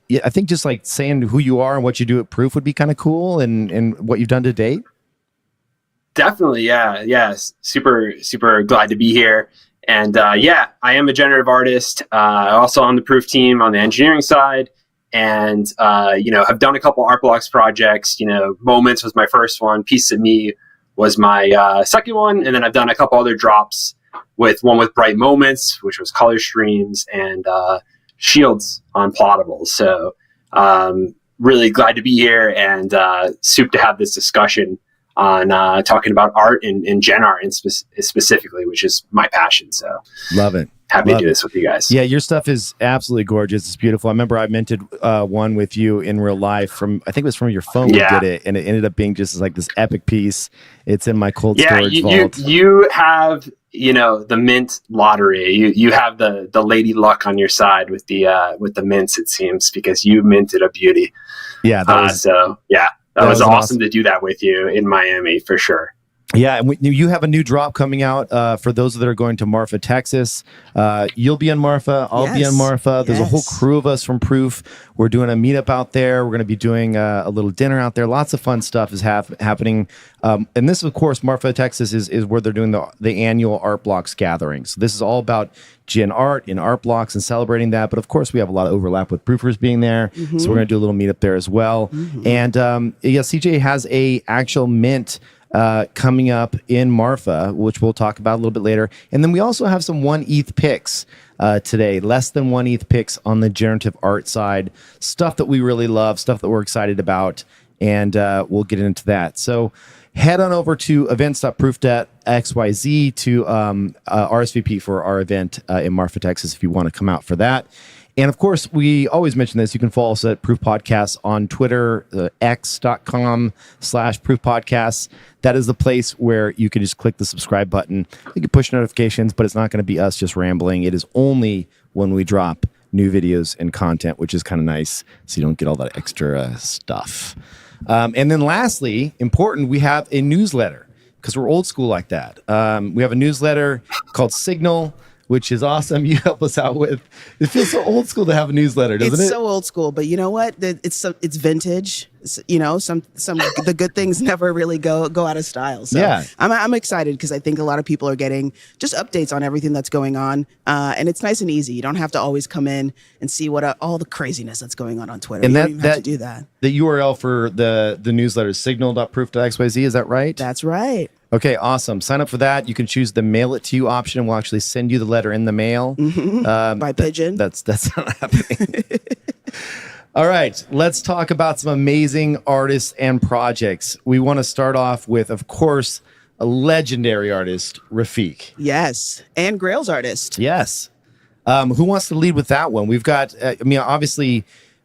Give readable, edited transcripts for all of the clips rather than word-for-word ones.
Yeah, I think just like saying who you are and what you do at Proof would be kind of cool, and what you've done to date. Definitely, yeah. Super glad to be here. And I am a generative artist. Also on the Proof team on the engineering side, and I've done a couple art blocks projects. Moments was my first one. Piece of Me was my second one, and then I've done a couple other drops with Bright Moments, which was color streams, and shields on plottables. So really glad to be here, and soup to have this discussion on talking about art and gen art specifically, which is my passion. So love it. Happy to do this with you guys. Yeah, your stuff is absolutely gorgeous. It's beautiful. I remember I minted one with you in real life I think it was from your phone. We did it, and it ended up being just like this epic piece. It's in my cold storage vault. You have the mint lottery. You have the lady luck on your side with the mints. It seems, because you minted a beauty. Yeah. That was awesome to do that with you in Miami for sure. Yeah, and you have a new drop coming out for those that are going to Marfa, Texas. You'll be in Marfa. I'll be in Marfa. There's a whole crew of us from Proof. We're doing a meetup out there. We're going to be doing a little dinner out there. Lots of fun stuff is happening. And this, of course, Marfa, Texas is where they're doing the annual Art Blocks gathering. So this is all about gen art and art blocks and celebrating that. But of course, we have a lot of overlap with Proofers being there. Mm-hmm. So we're going to do a little meetup there as well. Mm-hmm. And CJ has a actual mint coming up in Marfa, which we'll talk about a little bit later. And then we also have some 1 ETH picks today, less than 1 ETH picks on the generative art side, stuff that we really love, stuff that we're excited about, and we'll get into that. So head on over to events.proof.xyz to RSVP for our event in Marfa, Texas, if you want to come out for that. And of course, we always mention this. You can follow us at Proof Podcasts on Twitter, x.com/Proof Podcasts. That is the place where you can just click the subscribe button. You can push notifications, but it's not going to be us just rambling. It is only when we drop new videos and content, which is kind of nice, so you don't get all that extra stuff. And then lastly, important, we have a newsletter because we're old school like that. We have a newsletter called Signal, which is awesome. You help us out with. It feels so old school to have a newsletter, doesn't it? It's so old school, but you know what? It's vintage. Some the good things never really go out of style. So yeah. I'm excited because I think a lot of people are getting just updates on everything that's going on, and it's nice and easy. You don't have to always come in and see what all the craziness that's going on Twitter. And you don't even have to do that. The URL for the newsletter is signal.proof.xyz. Is that right? That's right. Okay, awesome. Sign up for that. You can choose the mail it to you option, and we'll actually send you the letter in the mail. Mm-hmm. By pigeon. That's not happening. All right, let's talk about some amazing artists and projects. We want to start off with, of course, a legendary artist, Refik. Yes, and Grail's artist. Yes. Who wants to lead with that one? We've got, obviously...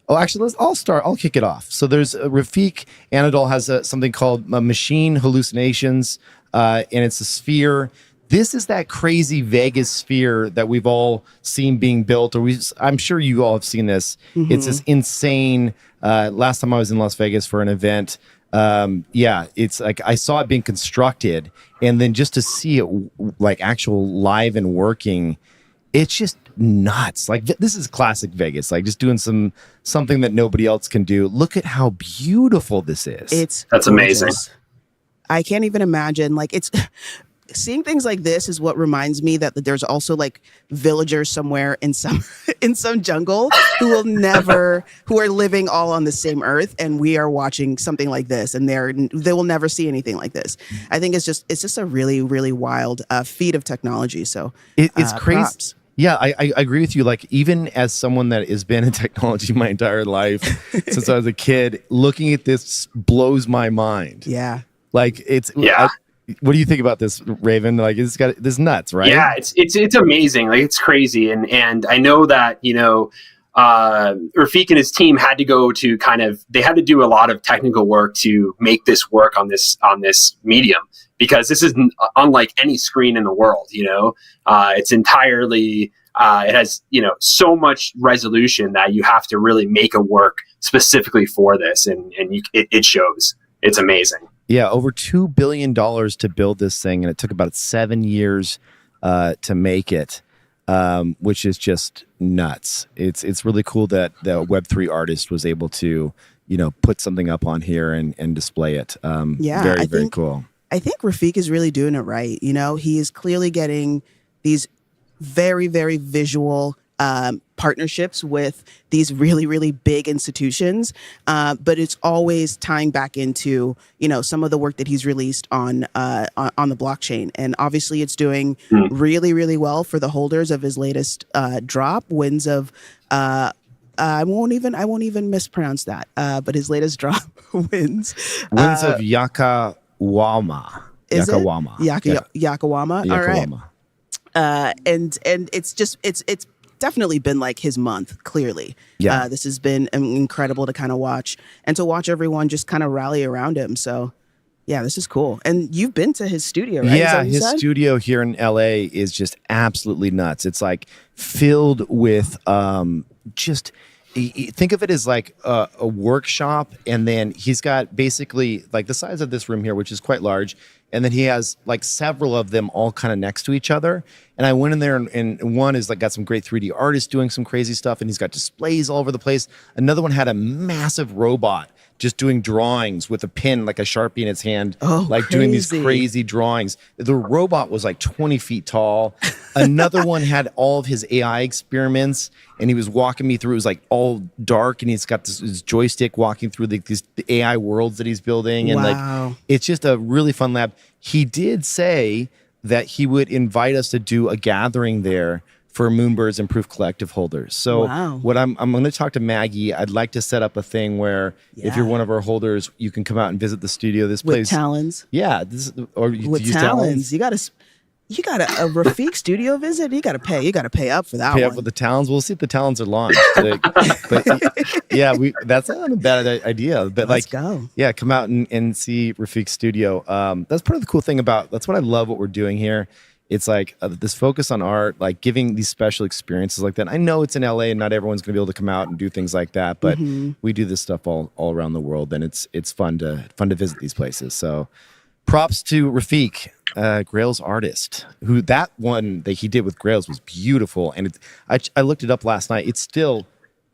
Oh, actually, I'll kick it off. So there's Refik. Anadol has something called Machine Hallucinations, and it's a sphere. This is that crazy Vegas sphere that we've all seen being built, I'm sure you all have seen this. Mm-hmm. It's this insane. Last time I was in Las Vegas for an event, it's like I saw it being constructed, and then just to see it like actual live and working, it's just nuts. Like this is classic Vegas, like just doing something that nobody else can do. Look at how beautiful this is. That's amazing. I can't even imagine. Like seeing things like this is what reminds me that there's also like villagers somewhere in some jungle who are living all on the same earth, and we are watching something like this, and they will never see anything like this. I think it's just a really, really wild feat of technology. So it's crazy. Props. Yeah, I agree with you. Like, even as someone that has been in technology my entire life since I was a kid, looking at this blows my mind. Yeah. Like, what do you think about this, Raven? Like, it's got this nuts, right? Yeah, it's amazing. Like, it's crazy. And I know that, Refik and his team had to go to they had to do a lot of technical work to make this work on this medium, because this is unlike any screen in the world. It's entirely, it has, so much resolution that you have to really make it work specifically for this. And it shows. It's amazing. Yeah. Over $2 billion to build this thing. And it took about 7 years to make it. which is just nuts. It's really cool that the Web3 artist was able to, put something up on here and display it. Very cool. I think Refik is really doing it right. He is clearly getting these very, very visual partnerships with these really, really big institutions. But it's always tying back into, some of the work that he's released on the blockchain. And obviously it's doing really, really well for the holders of his latest drop, wins of I won't even mispronounce that. But his latest drop wins of Yakawama. Yakawama. All right. And it's definitely been like his month, clearly. Yeah. This has been incredible to kind of watch and to watch everyone just kind of rally around him. So yeah, this is cool. And you've been to his studio, right? Yeah, his studio here in LA is just absolutely nuts. It's like filled with just think of it as like a workshop, and then he's got basically like the size of this room here, which is quite large, and then he has like several of them all kind of next to each other. And I went in there, and one is like got some great 3D artists doing some crazy stuff, and he's got displays all over the place. Another one had a massive robot just doing drawings with a pen, like a Sharpie in its hand, doing these crazy drawings. The robot was like 20 feet tall. Another one had all of his AI experiments, and he was walking me through. It was like all dark, and he's got this joystick walking through these AI worlds that he's building. And like, it's just a really fun lab. He did say that he would invite us to do a gathering there for Moonbirds and Proof Collective holders. So what I'm going to talk to Maggie. I'd like to set up a thing where if you're one of our holders, you can come out and visit the studio. This place with talons. Yeah, with talons. You got a Refik studio visit. You got to pay up for that. Pay up for the talons. We'll see if the talons are launched. But yeah, that's not a bad idea. But let's go. Yeah, come out and see Refik's studio. That's part of the cool thing that's what I love what we're doing here. It's like this focus on art, like giving these special experiences like that. I know it's in LA and not everyone's going to be able to come out and do things like that, but we do this stuff all around the world, and it's fun to visit these places. So props to Refik, Grail's artist, who that one that he did with Grail's was beautiful. And I looked it up last night. It's still,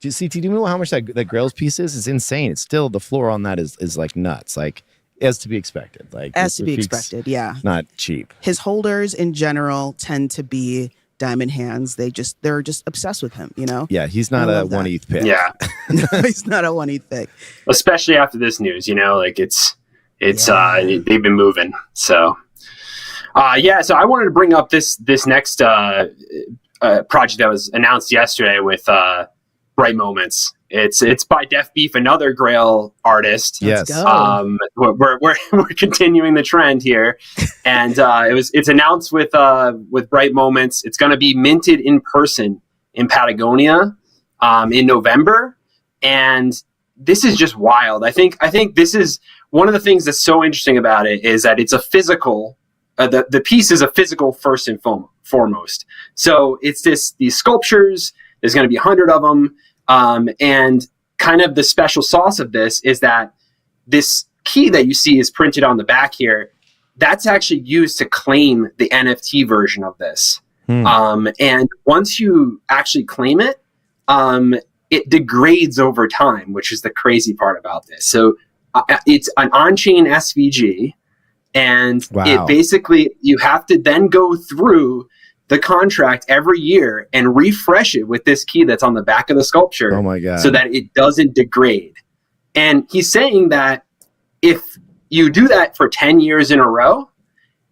do you know how much that Grail's piece is? It's insane. It's still, the floor on that is like nuts. Like, as to be expected. Yeah. Not cheap. His holders in general tend to be diamond hands. They're just obsessed with him, Yeah, he's not a 1 ETH pick. Yeah. No, he's not a 1 ETH pick. Especially after this news, like it's they've been moving. So so I wanted to bring up this next project that was announced yesterday with Bright Moments. It's by DEAFBEEF, another Grail artist. Yes. We're continuing the trend here, and it's announced with Bright Moments. It's going to be minted in person in Patagonia in November, and this is just wild. I think this is one of the things that's so interesting about it is that it's a physical. The piece is a physical first and foremost. So it's these sculptures. There's going to be 100 of them. And kind of the special sauce of this is that this key that you see is printed on the back here, that's actually used to claim the NFT version of this. And once you actually claim it, it degrades over time, which is the crazy part about this. So it's an on-chain SVG, and it basically, you have to then go through the contract every year and refresh it with this key that's on the back of the sculpture. Oh my God. So that it doesn't degrade. And he's saying that if you do that for 10 years in a row,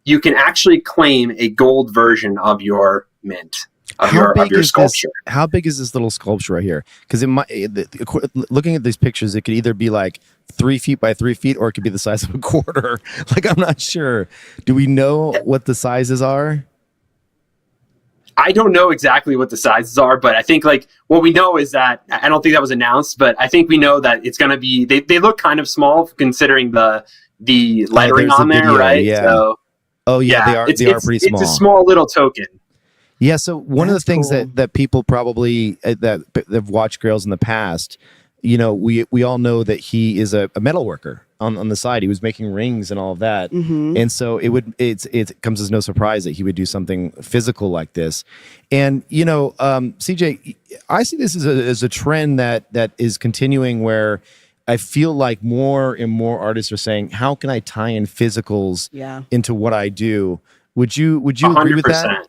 you can actually claim a gold version of your mint, of your sculpture. How big is this little sculpture right here? Because looking at these pictures, it could either be like 3 feet by 3 feet, or it could be the size of a quarter. Like, I'm not sure. Do we know what the sizes are? I don't know exactly what the sizes are, but I think like what we know is that, I don't think that was announced, but I think we know that it's going to be, they look kind of small considering the lettering on there, video, right? Yeah. So, they are pretty small. It's a small little token. Yeah, so one of the things that people probably that have watched Grails in the past, we all know that he is a metal worker. on the side. He was making rings and all of that. And so it comes as no surprise that he would do something physical like this. And, you know, CJ, I see this as a trend that is continuing, where I feel like more and more artists are saying, how can I tie in physicals into what I do? Would you agree with that?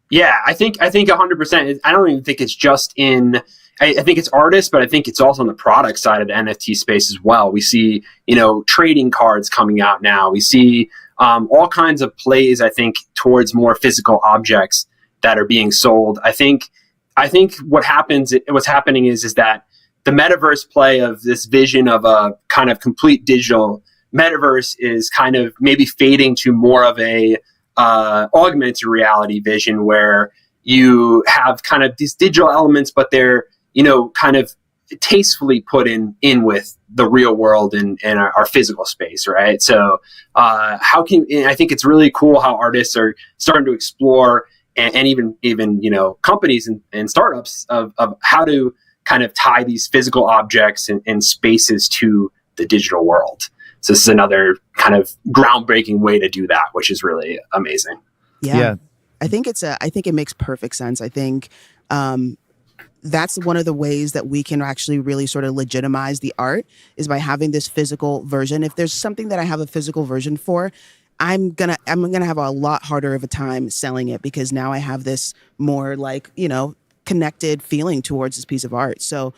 Yeah, I think 100%. I don't even think it's just in, I think it's artists, but I think it's also on the product side of the NFT space as well. We see, you know, trading cards coming out now. We see all kinds of plays, I think, towards more physical objects that are being sold. I think what's happening is that the metaverse play of this vision of a kind of complete digital metaverse is kind of maybe fading to more of a augmented reality vision, where you have kind of these digital elements, but they're, you know, kind of tastefully put in with the real world and our physical space, right? So I think it's really cool how artists are starting to explore, and even you know, companies and startups of how to kind of tie these physical objects and spaces to the digital world. So this is another kind of groundbreaking way to do that, which is really amazing. Yeah. I think it makes perfect sense. I think that's one of the ways that we can actually really sort of legitimize the art, is by having this physical version. If there's something that I have a physical version for, I'm gonna have a lot harder of a time selling it, because now I have this more, like, you know, connected feeling towards this piece of art. So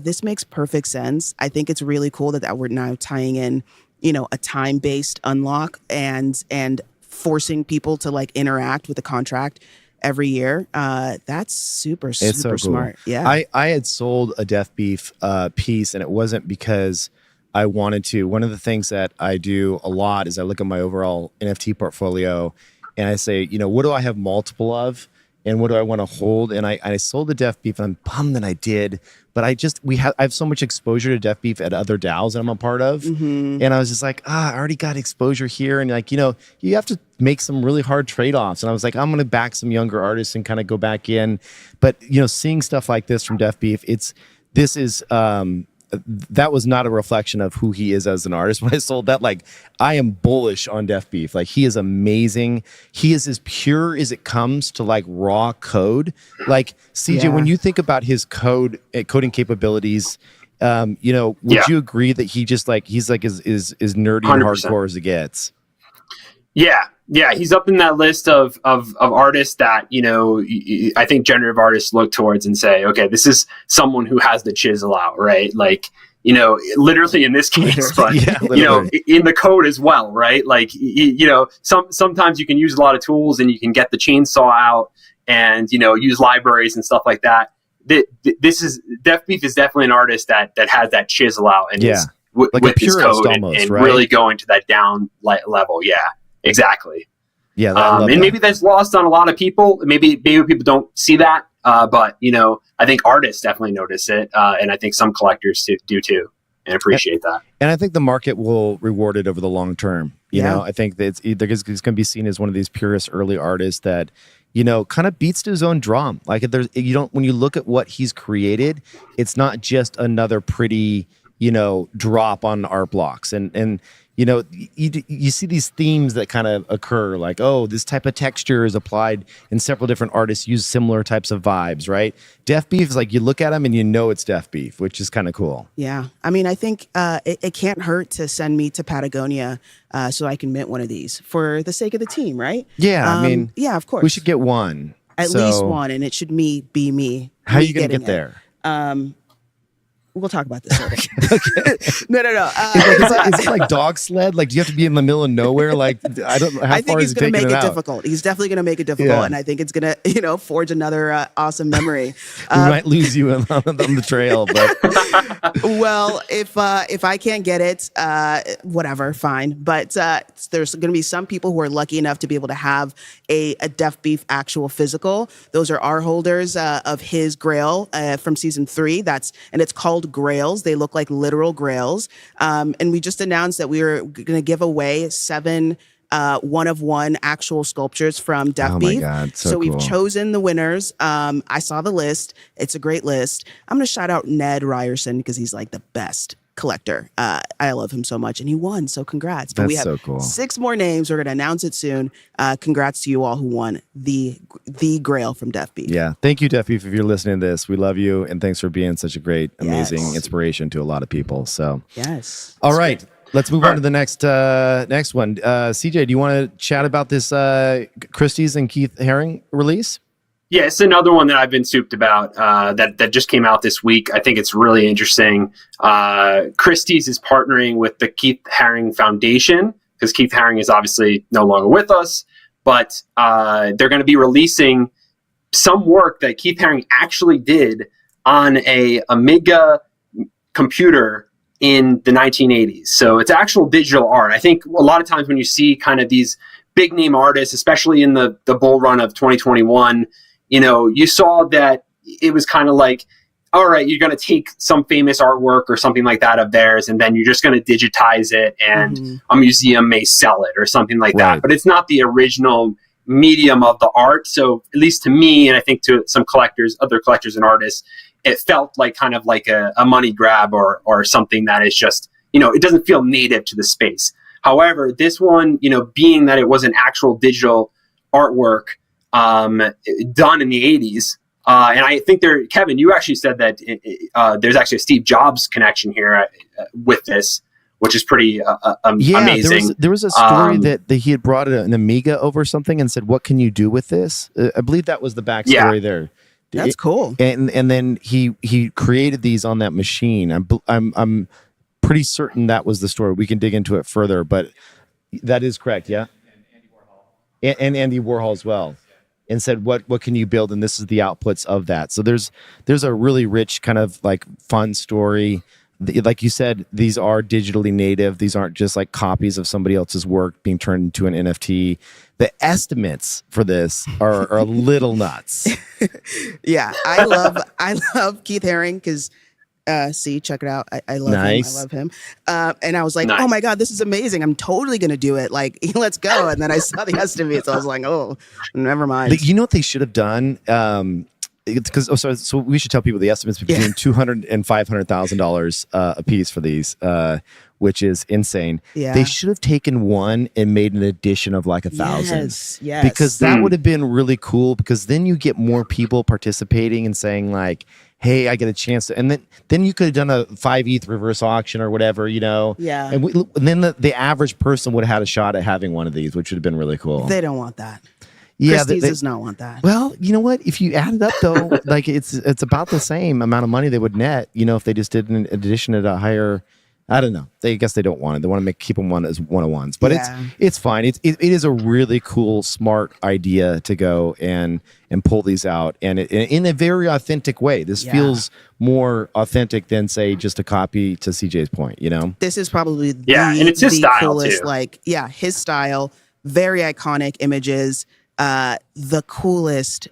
this makes perfect sense. I think it's really cool that we're now tying in, you know, a time-based unlock and forcing people to like interact with the contract every year. That's super cool. Smart. Yeah. I had sold a DEAFBEEF piece, and it wasn't because I wanted to. One of the things that I do a lot is I look at my overall NFT portfolio and I say, you know, what do I have multiple of? And what do I want to hold? And I sold the DEAFBEEF, and I'm bummed that I did. But I have so much exposure to DEAFBEEF at other DAOs that I'm a part of. And I was just like, I already got exposure here. And like, you know, you have to make some really hard trade-offs. And I was like, I'm going to back some younger artists and kind of go back in. But, you know, seeing stuff like this from DEAFBEEF, that was not a reflection of who he is as an artist. When I sold that, like, I am bullish on DEAFBEEF. Like, he is amazing. He is as pure as it comes to like raw code. Like, CJ, when you think about his coding capabilities, you know, would you agree that he's like as nerdy 100%. And hardcore as it gets? Yeah, he's up in that list of artists that, you know, I think generative artists look towards and say, okay, this is someone who has the chisel out, right? Like, you know, literally in this case, but you know, in the code as well, right? Like, you know, sometimes you can use a lot of tools and you can get the chainsaw out and, you know, use libraries and stuff like that. DEAFBEEF is definitely an artist that has that chisel out and is like with his code almost, and right? Really going to that down level. Yeah. Exactly. Yeah, and maybe that's lost on a lot of people. Maybe people don't see that, but you know, I think artists definitely notice it, and I think some collectors do too, and appreciate that. And I think the market will reward it over the long term. You know, I think that it's going to be seen as one of these purest early artists that, you know, kind of beats to his own drum. Like, when you look at what he's created, it's not just another pretty, you know, drop on art blocks, and you know, you see these themes that kind of occur, like, oh, this type of texture is applied, and several different artists use similar types of vibes, right? DEAFBEEF is like, you look at him and you know it's DEAFBEEF, which is kind of cool. Yeah. I mean, I think it can't hurt to send me to Patagonia so I can mint one of these for the sake of the team, right? Yeah, I mean, yeah, of course. We should get one. At least one, and it should be me. How are you going to get there? We'll talk about this later. Okay. No. Is it like dog sled? Like, do you have to be in the middle of nowhere? Like, I don't know. I think he's going to make it difficult. He's definitely going to make it difficult, and I think it's going to, you know, forge another awesome memory. We might lose you on the trail, but well, if I can't get it, whatever, fine. But there's going to be some people who are lucky enough to be able to have a DEAFBEEF actual physical. Those are our holders of his Grail from season 3. And it's called Grails. They look like literal grails. And we just announced that we were going to give away 7 one-of-one actual sculptures from DEAFBEEF. Oh my God, so we've cool. chosen the winners. I saw the list. It's a great list. I'm going to shout out Ned Ryerson because he's like the best collector. I love him so much, and he won. So congrats! But That's we have so cool. 6 more names. We're going to announce it soon. Congrats to you all who won the Grail from DEAFBEEF. Yeah, thank you, DEAFBEEF, if you're listening to this. We love you, and thanks for being such a great, amazing inspiration to a lot of people. So yes. All right. Let's move on to the next one. CJ, do you want to chat about this Christie's and Keith Haring release? Yeah, it's another one that I've been souped about that just came out this week. I think it's really interesting. Christie's is partnering with the Keith Haring Foundation because Keith Haring is obviously no longer with us, but they're going to be releasing some work that Keith Haring actually did on a Amiga computer in the 1980s. So it's actual digital art. I think a lot of times when you see kind of these big name artists, especially in the bull run of 2021, you saw that it was kind of like, all right, you're going to take some famous artwork or something like that of theirs, and then you're just going to digitize it, and a museum may sell it or something like that. But it's not the original medium of the art. So at least to me, and I think to some collectors, other collectors and artists, it felt like kind of like a money grab or something that is just, it doesn't feel native to the space. However, this one, being that it was an actual digital artwork done in the 80s, and I think Kevin, you actually said that there's actually a Steve Jobs connection here with this, which is pretty amazing. There was a story that he had brought an Amiga over something and said, "What can you do with this?" I believe that was the backstory there. That's cool. And then he created these on that machine. I'm pretty certain that was the story. We can dig into it further, but that is correct. Yeah. And Andy Warhol as well. And said, what can you build? And this is the outputs of that. So there's a really rich kind of like fun story. Like you said, these are digitally native. These aren't just like copies of somebody else's work being turned into an NFT. The estimates for this are a little nuts. Yeah, I love Keith Haring because check it out. I love him. I love him. And I was like, oh my God, this is amazing. I'm totally going to do it. Like, let's go. And then I saw the estimates. I was like, oh, never mind. You know what they should have done? So we should tell people the estimates between $200,000 and $500,000 a piece for these, which is insane. Yeah. They should have taken one and made an edition of like 1,000. Yes. Because that would have been really cool. Because then you get more people participating and saying like, "Hey, I get a chance to," and then you could have done a 5 ETH reverse auction or whatever, Yeah. And then the average person would have had a shot at having one of these, which would have been really cool. They don't want that. Yeah, Christie's does not want that. Well, you know what? If you add it up, though, like it's about the same amount of money they would net. If they just did an edition at a higher. I don't know. I guess they don't want it. They want to keep them one as one-of-ones. But it's fine. It is a really cool, smart idea to go and pull these out, and in a very authentic way. This feels more authentic than, say, just a copy. To CJ's point, This is probably and it's his style coolest. too. His style. Very iconic images. The coolest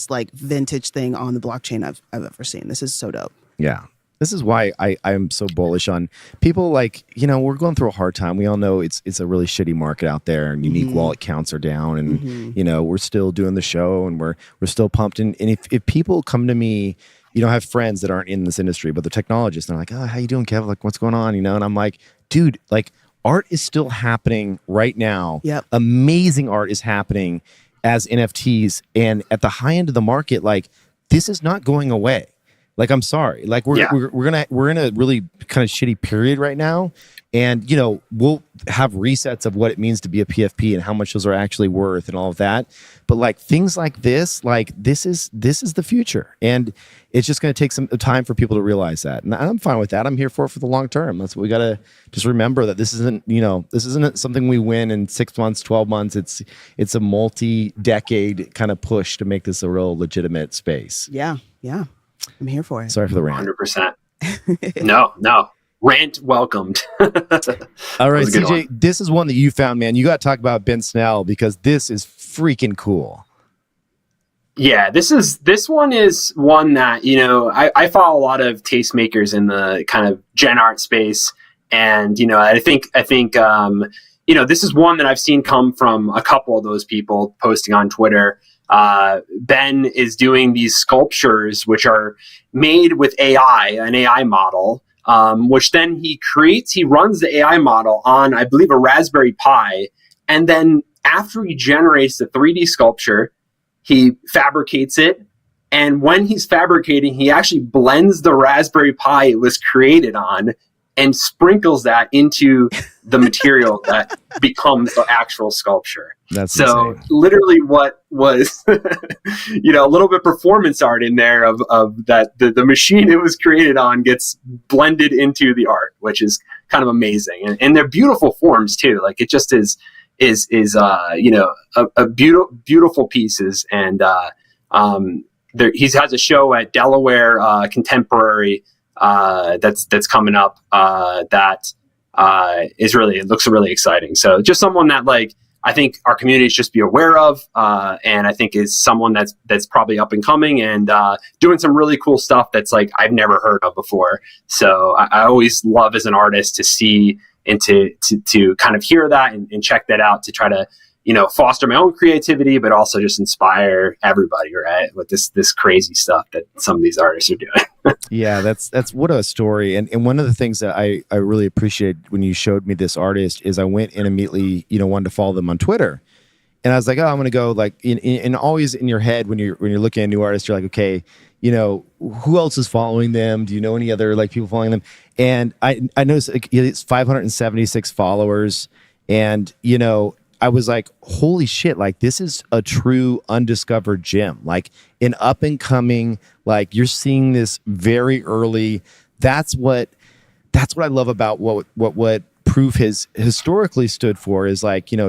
like vintage thing on the blockchain I've ever seen. This is so dope. Yeah. This is why I'm so bullish on people. Like, we're going through a hard time. We all know it's a really shitty market out there, and unique wallet counts are down, and we're still doing the show, and we're still pumped. And if people come to me, I have friends that aren't in this industry, but they're technologists, and they're like, "Oh, how you doing, Kev? Like, what's going on?" And I'm like, dude, like, art is still happening right now. Yep. Amazing art is happening as NFTs, and at the high end of the market, like, this is not going away. Like, I'm sorry. Like, we're in a really kind of shitty period right now, and we'll have resets of what it means to be a PFP and how much those are actually worth and all of that. But like things like this is the future, and it's just going to take some time for people to realize that. And I'm fine with that. I'm here for the long term. That's what we got to just remember, that this isn't something we win in 6 months, 12 months. It's a multi-decade kind of push to make this a real legitimate space. Yeah. I'm here for it. Sorry for the rant. 100%. No. Rant welcomed. All right, CJ, this is one that you found, man. You got to talk about Ben Snell, because this is freaking cool. Yeah, this one is one that, I follow a lot of tastemakers in the kind of gen art space. And, I think, this is one that I've seen come from a couple of those people posting on Twitter. Ben is doing these sculptures, which are made with AI, an AI model. which then he runs the AI model on, I believe, a Raspberry Pi. And then after he generates the 3D sculpture, he fabricates it. And when he's fabricating, he actually blends the Raspberry Pi it was created on and sprinkles that into the material that becomes the actual sculpture. That's so insane. Literally what was, a little bit performance art in there of that the machine it was created on gets blended into the art, which is kind of amazing. And they're beautiful forms too. Like it just is a beautiful pieces. And he has a show at Delaware Contemporary that's coming up that it looks really exciting. So just someone that I think our communities just be aware of, and I think is someone that's probably up and coming and doing some really cool stuff that's I've never heard of before. So I always love as an artist to see and to kind of hear that and check that out to try to foster my own creativity, but also just inspire everybody, right? With this crazy stuff that some of these artists are doing. Yeah, that's what a story. And one of the things that I really appreciated when you showed me this artist is I went and immediately, wanted to follow them on Twitter. And I was like, oh, I'm going to go and always in your head when you're looking at new artists, you're like, okay, who else is following them? Do you know any other people following them? And I noticed it's 576 followers. And, I was like, holy shit, this is a true undiscovered gem, an up and coming, you're seeing this very early. That's what I love about what Proof has historically stood for is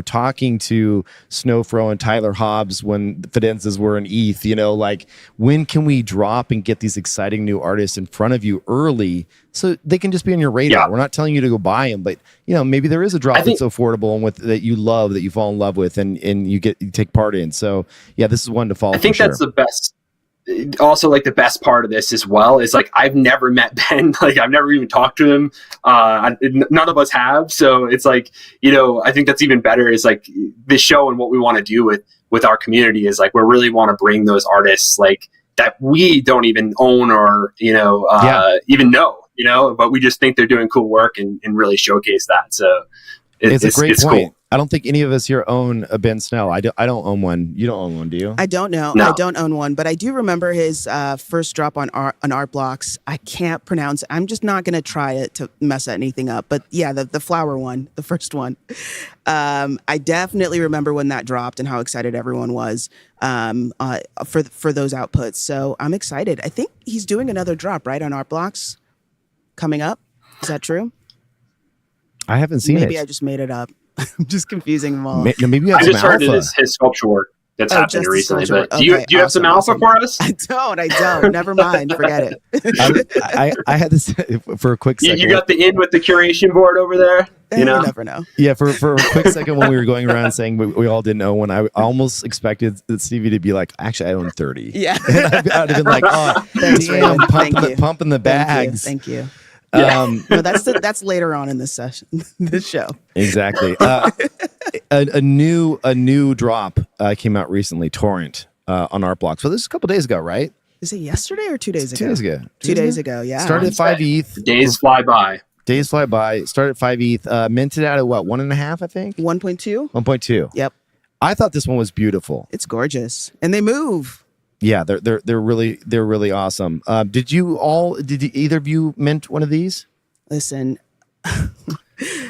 talking to Snowfro and Tyler Hobbs when the Fidenzas were in ETH, when can we drop and get these exciting new artists in front of you early so they can just be on your radar? Yeah. We're not telling you to go buy them, but maybe there is a drop that's affordable and that you love, that you fall in love with and you take part in. So yeah, this is one to follow. I think that's the best. Also, the best part of this as well is I've never met Ben. I've never even talked to him. None of us have. So it's I think that's even better is this show and what we want to do with our community is we really want to bring those artists that we don't even own or even know, but we just think they're doing cool work and really showcase that. So it's a great point. Cool. I don't think any of us here own a Ben Snell. I don't own one. You don't own one, do you? I don't know. No. I don't own one, but I do remember his first drop on Art Blocks. I can't pronounce it. I'm just not going to try to mess anything up. But yeah, the flower one, the first one. I definitely remember when that dropped and how excited everyone was for those outputs. So I'm excited. I think he's doing another drop, right, on Art Blocks coming up. Is that true? I haven't seen it. Maybe I just made it up. I'm just confusing them all. Maybe you have I some just heard alpha. His sculpture work that's happened recently. But Okay, do you have some alpha for us? I don't. Never mind. Forget it. I had this for a quick second. You got the in with the curation board over there? You never know. Yeah, for a quick second when we were going around saying we all didn't own one, I almost expected Stevie to be like, actually, I own 30. Yeah. And I'd have been like, oh, damn, pumping the bags. Thank you. Yeah. No, that's later on in this session, this show. Exactly. A new drop came out recently, Torrent, on Art Blocks. So this is a couple days ago, right? Is it yesterday or 2 days ago? 2 days ago. 2 days ago, yeah. Started at 5 ETH. Days fly by. Started at 5 ETH. Minted out at what, 1.5, I think? 1.2? 1.2. Yep. I thought this one was beautiful. It's gorgeous. And they move. Yeah, they're really awesome. Did either of you mint one of these? Listen, I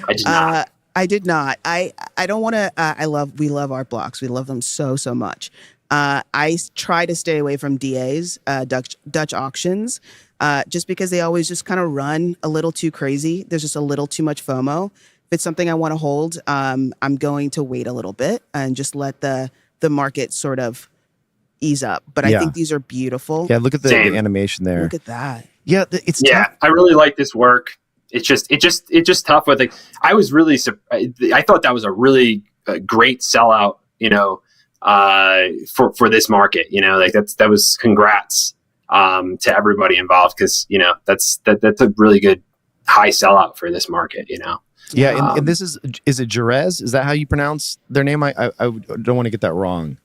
did not. I did not. I don't want to. We love Art Blocks. We love them so much. I try to stay away from DAs, Dutch auctions, just because they always just kind of run a little too crazy. There's just a little too much FOMO. If it's something I want to hold, I'm going to wait a little bit and just let the market sort of ease up. But I think these are beautiful. Yeah, look at the animation there. Look at that. Yeah, it's tough. I really like this work. It's just tough with I was really I thought that was a really great sellout, for this market, that was congrats to everybody involved because that's a really good high sellout for this market, Yeah, and this is it Jeres? Is that how you pronounce their name? I don't want to get that wrong.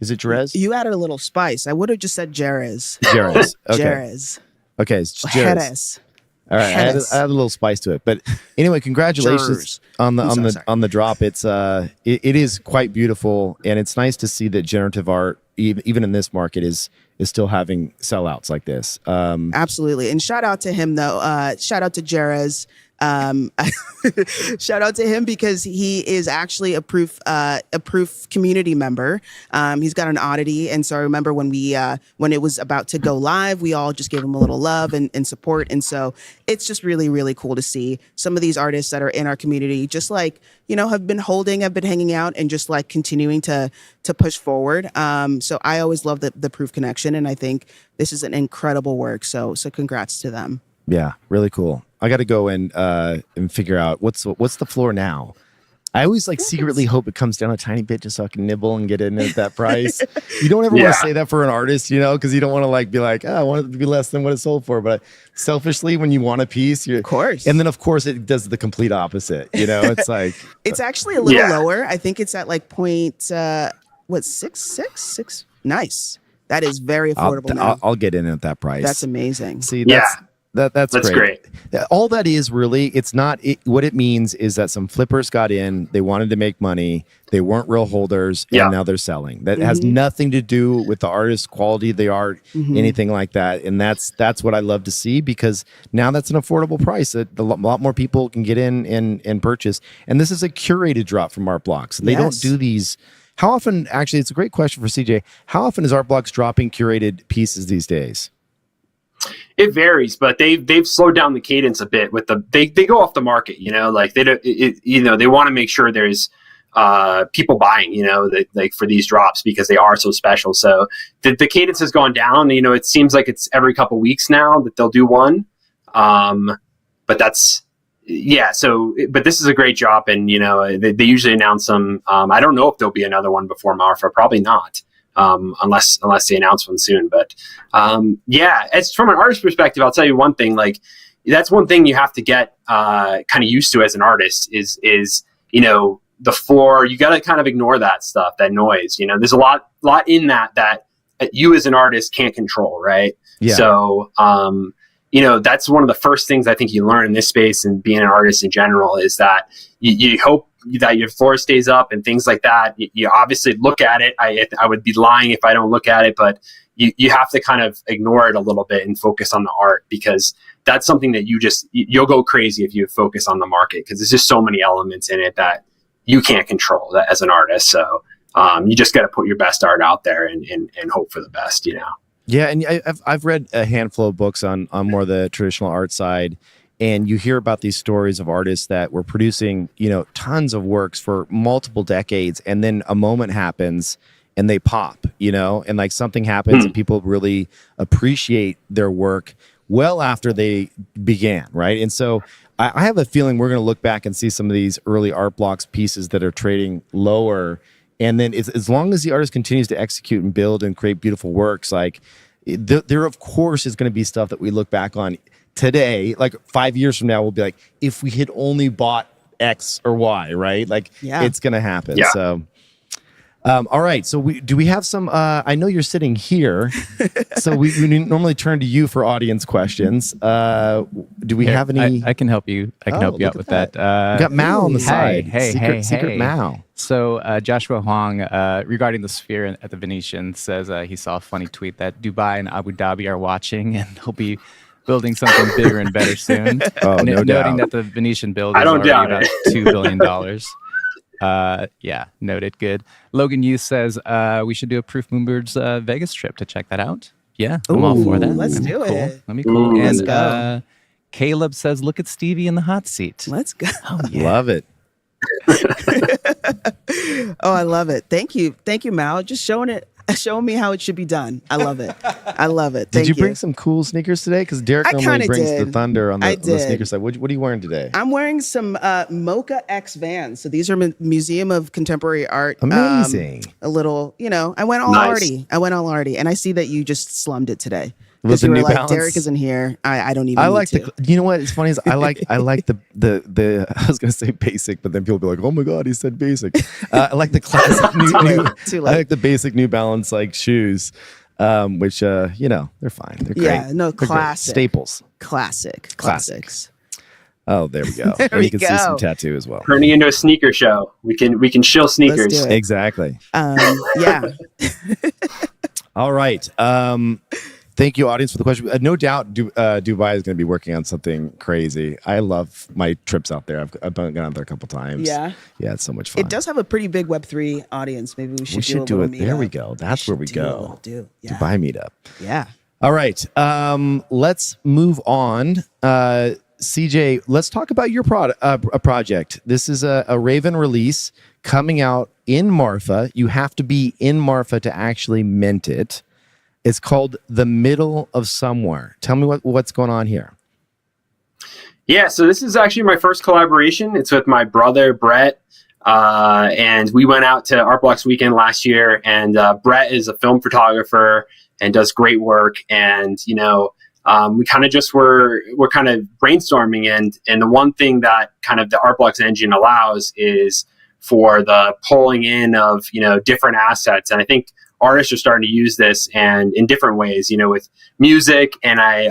Is it Jeres? You added a little spice. I would have just said Jeres. Jeres. Okay. Jeres. Okay, it's Jeres. All right, I add a little spice to it, but anyway, congratulations on the drop. It is quite beautiful, and it's nice to see that generative art, even in this market, is still having sellouts like this. Absolutely, and shout out to him though. Shout out to Jeres. Shout out to him because he is actually a proof community member. He's got an oddity, and so I remember when it was about to go live, we all just gave him a little love and support, and so it's just really, really cool to see some of these artists that are in our community just like have been hanging out and just like continuing to push forward. So I always love the proof connection, and I think this is an incredible work. So congrats to them. Yeah, really cool. I got to go and figure out what's the floor now. I always secretly hope it comes down a tiny bit just so I can nibble and get in at that price. You don't ever want to say that for an artist, because you don't want to be like, I want it to be less than what it sold for. But selfishly, when you want a piece, of course. And then of course it does the complete opposite. It's like it's actually a little lower. I think it's at point 666. Nice. That is very affordable. I'll get in at that price. That's amazing. See, that's great. All that is really, it's not, what it means is that some flippers got in, they wanted to make money, they weren't real holders, and now they're selling. That has nothing to do with the artist's quality of the art, anything like that. And that's what I love to see, because now that's an affordable price that a lot more people can get in and purchase. And this is a curated drop from Art Blocks. They don't do these. How often, actually, it's a great question for CJ. How often is Art Blocks dropping curated pieces these days? It varies, but they've slowed down the cadence a bit with they go off the market, they don't, they want to make sure there's people buying, for these drops because they are so special. So the cadence has gone down. It seems like it's every couple weeks now that they'll do one. But that's but this is a great drop, and they usually announce them. I don't know if there'll be another one before Marfa, probably not. Unless they announce one soon. But as from an artist perspective, I'll tell you one thing, that's one thing you have to get kind of used to as an artist is the floor. You got to kind of ignore that stuff, that noise. There's a lot in that you as an artist can't control, right? Yeah. So that's one of the first things I think you learn in this space and being an artist in general is that you hope that your floor stays up and things like that. You obviously look at it. I would be lying if I don't look at it, but you have to kind of ignore it a little bit and focus on the art, because that's something that you'll go crazy if you focus on the market, because there's just so many elements in it that you can't control that as an artist. So you just got to put your best art out there and hope for the best, Yeah, and I've read a handful of books on more of the traditional art side, and you hear about these stories of artists that were producing, tons of works for multiple decades, and then a moment happens and they pop, and something happens and people really appreciate their work well after they began, right? And so I have a feeling we're going to look back and see some of these early Art Blocks pieces that are trading lower. And then as long as the artist continues to execute and build and create beautiful works, there of course is going to be stuff that we look back on today, 5 years from now, we'll be like, if we had only bought X or Y, right? It's going to happen. Yeah. So, all right. So do we have some, I know you're sitting here, so we normally turn to you for audience questions. Do we have any? I can help you. I can help you out with that. We got Mao on the side. Hey. Secret Mao. So Joshua Huang, regarding the Sphere at the Venetian, says he saw a funny tweet that Dubai and Abu Dhabi are watching, and he'll be building something bigger and better soon. Oh, no doubt. Noting that the Venetian build is already about $2 billion. Noted. Good. Logan Youth says we should do a Proof Moonbirds Vegas trip to check that out. Yeah, I'm all for that. Let's do it. Let me cool. Let's And go. Caleb says, look at Stevie in the hot seat. Let's go. Oh, yeah. Love it. Oh, I love it. Thank you, Mal. Just showing me how it should be done. I love it. Did you bring some cool sneakers today? Because Derek normally brings the thunder on the sneaker side. What are you wearing today? I'm wearing some Mocha X Vans. So these are Museum of Contemporary Art. Amazing. A little, I went all arty. And I see that you just slummed it today. Was you the were New like, Balance? Derek isn't here. I don't even. I like need to. You know what? It's funny. Is I like the I was gonna say basic, but then people be like, oh my god, he said basic. I like the classic Too late. I like the basic New Balance shoes, which they're fine. They're great. Yeah, no, They're classic. great. Classics. Oh, there we go. There And we you can see some go. tattoo as well. Turning into a sneaker show. We can shill sneakers. do it. Exactly. Yeah. All right. Thank you, audience, for the question. No doubt Dubai is going to be working on something crazy. I love my trips out there. I've gone out there a couple times. Yeah. Yeah, it's so much fun. It does have a pretty big Web3 audience. Maybe we should do a it. little There we meetup. go. That's where we go. Yeah. Dubai meetup. Yeah. All right. Let's move on. CJ, let's talk about your project. This is a Raven release coming out in Marfa. You have to be in Marfa to actually mint it. It's called The Middle of Somewhere. Tell me what's going on here. Yeah, so this is actually my first collaboration. It's with my brother, Brett. And we went out to Art Blocks Weekend last year. And Brett is a film photographer and does great work. And, we kind of just we're kind of brainstorming. And the one thing that kind of the Art Blocks engine allows is for the pulling in of, different assets. And I think artists are starting to use this and in different ways, with music. And I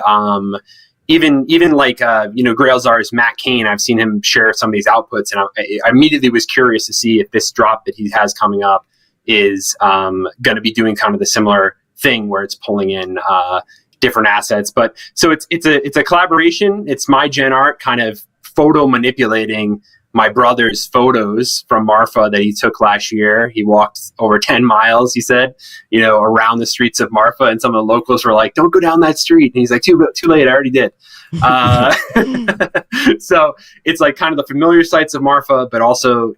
even like Grails artist Matt Kane, I've seen him share some of these outputs, and I immediately was curious to see if this drop that he has coming up is going to be doing kind of the similar thing where it's pulling in different assets. But so it's a collaboration. It's my gen art kind of photo manipulating my brother's photos from Marfa that he took last year. He walked over 10 miles, he said, around the streets of Marfa. And some of the locals were like, don't go down that street. And he's like, too late, I already did. So it's like kind of the familiar sites of Marfa, but also,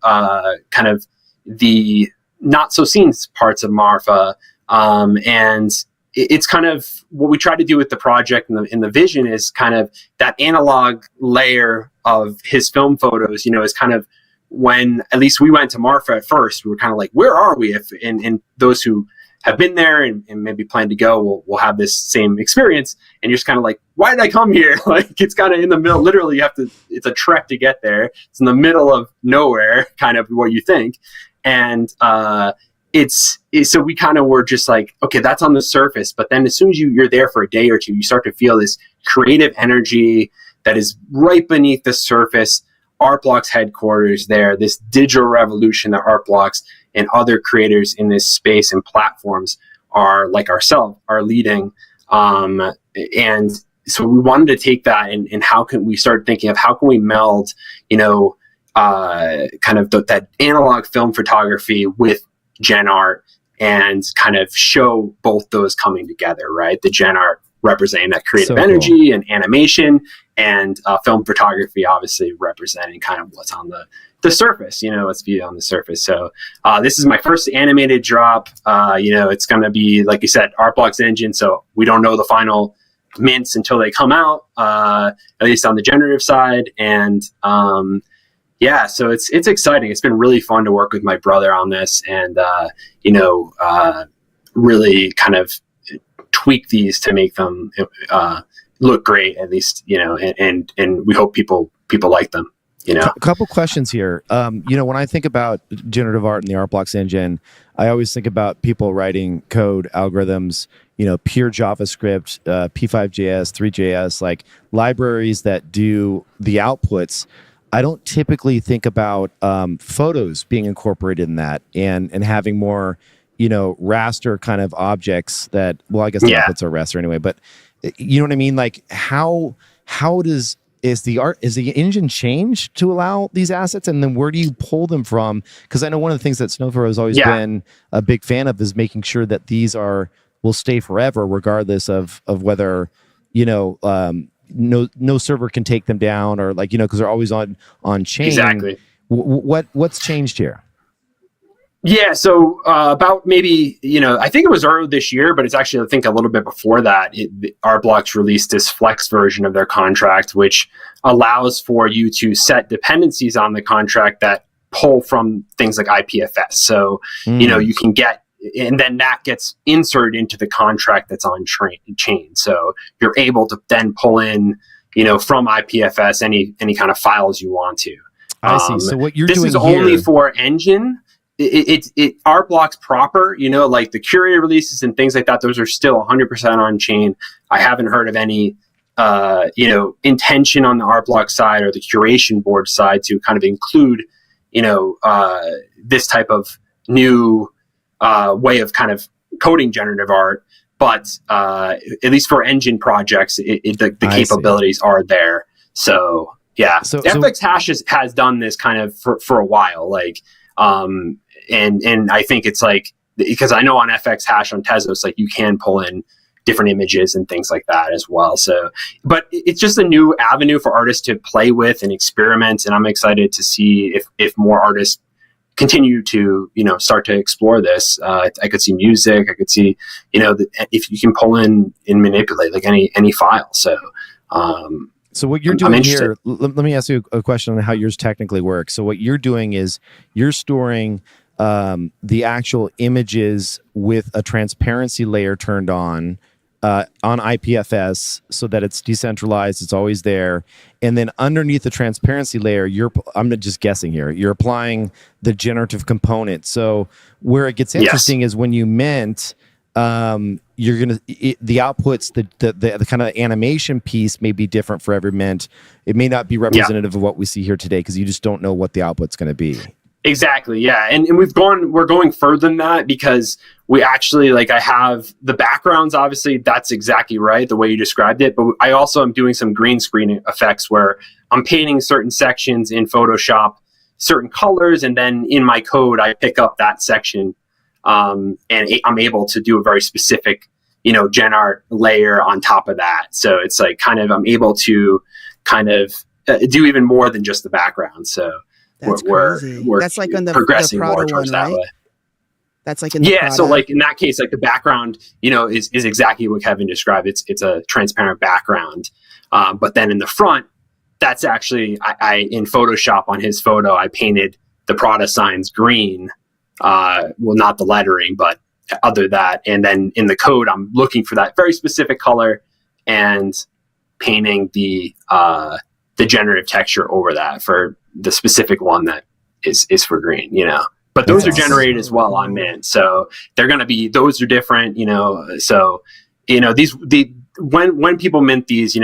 kind of the not so seen parts of Marfa. And it's kind of what we try to do with the project and the vision is kind of that analog layer of his film photos, is kind of when at least we went to Marfa at first, we were kind of like, where are we? And those who have been there and maybe plan to go will have this same experience. And you're just kind of like, why did I come here? Like it's kind of in the middle, literally it's a trek to get there. It's in the middle of nowhere, kind of what you think. And, so we kind of were just like, okay, that's on the surface. But then as soon as you're there for a day or two, you start to feel this creative energy that is right beneath the surface. Art Blocks headquarters there, this digital revolution that Art Blocks and other creators in this space and platforms are like ourselves are leading. And so we wanted to take that and how can we start thinking of how can we meld, kind of that analog film photography with gen art and kind of show both those coming together, right? The gen art representing that creative energy and animation, and film photography obviously representing kind of what's on the surface, what's viewed on the surface. So this is my first animated drop. It's going to be, like you said, Art Blocks engine, so we don't know the final mints until they come out, at least on the generative side. And yeah, so it's exciting. It's been really fun to work with my brother on this and, really kind of tweak these to make them look great, at least, and we hope people like them, A couple questions here. When I think about generative art and the Art Blocks engine, I always think about people writing code algorithms, pure JavaScript, P5JS, 3JS, like libraries that do the outputs. I don't typically think about photos being incorporated in that and having more, raster kind of objects that, well, I guess the outputs are raster anyway, but you know what I mean? Like how is the engine changed to allow these assets? And then where do you pull them from? Because I know one of the things that Snowflake has always been a big fan of is making sure that these will stay forever, regardless of whether, no server can take them down or because they're always on chain. Exactly. What's changed here? Yeah, so about maybe, I think it was early this year, but it's actually, I think, a little bit before that, Art Blocks released this Flex version of their contract, which allows for you to set dependencies on the contract that pull from things like IPFS. So, you can get, and then that gets inserted into the contract that's on chain. So you're able to then pull in, from IPFS, any kind of files you want to. I see. So what you're doing here... This is only for engine. It Art Blocks proper, like the curator releases and things like that, those are still 100% on chain. I haven't heard of any intention on the art block side or the curation board side to kind of include, this type of new way of kind of coding generative art. But at least for engine projects, the capabilities are there. So yeah, So FX Hash has done this kind of for a while, like, and I think it's like, because I know on FX Hash on Tezos, like you can pull in different images and things like that as well. So, but it's just a new avenue for artists to play with and experiment. And I'm excited to see if more artists continue to, start to explore this. I could see music. I could see, if you can pull in and manipulate like any file. So, so what you're doing here, let me ask you a question on how yours technically works. So what you're doing is you're storing the actual images with a transparency layer turned on IPFS, so that it's decentralized, it's always there. And then underneath the transparency layer, I'm just guessing here, you're applying the generative component. So where it gets interesting is when you mint, you're gonna the outputs, the kind of animation piece may be different for every mint. It may not be representative of what we see here today because you just don't know what the output's going to be. Exactly. Yeah. And we're going further than that because we actually, like, I have the backgrounds, obviously that's exactly right, the way you described it. But I also am doing some green screen effects where I'm painting certain sections in Photoshop, certain colors, and then in my code, I pick up that section. And I'm able to do a very specific, gen art layer on top of that. So it's like I'm able to kind of do even more than just the background. So that's crazy. We're that's like on the progressing Prada more towards one, that right? way. That's like in the Prada. So like in that case, like the background, is exactly what Kevin described. It's a transparent background. But then in the front, that's actually I in Photoshop on his photo, I painted the Prada signs green. Well, not the lettering, but other that. And then in the code, I'm looking for that very specific color and painting the generative texture over that for the specific one that is for green, but those are generated as well on Mint. So they're going to be, those are different, so, when people mint these,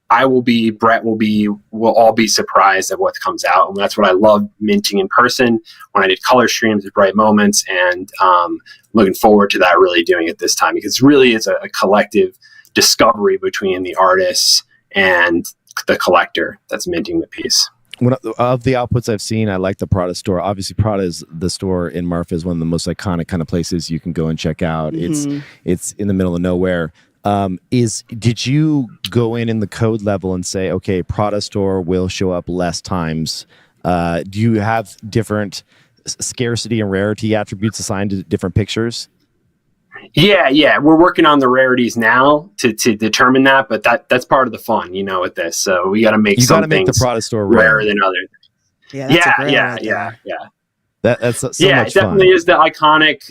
I will be, Brett will be, we'll all be surprised at what comes out. And that's what I love minting in person when I did color streams at Bright Moments. And looking forward to that, really doing it this time, because really it's a collective discovery between the artists and the collector that's minting the piece. Of the outputs I've seen, I like the Prada store. Obviously, Prada is the store in Marfa is one of the most iconic kind of places you can go and check out. Mm-hmm. It's in the middle of nowhere. Did you go in the code level and say, okay, Prada store will show up less times? Do you have different scarcity and rarity attributes assigned to different pictures? Yeah. We're working on the rarities now to determine that, but that's part of the fun, with this. So we got to make some things the Prada store rarer than others. Yeah. That's so much it definitely fun. is the iconic,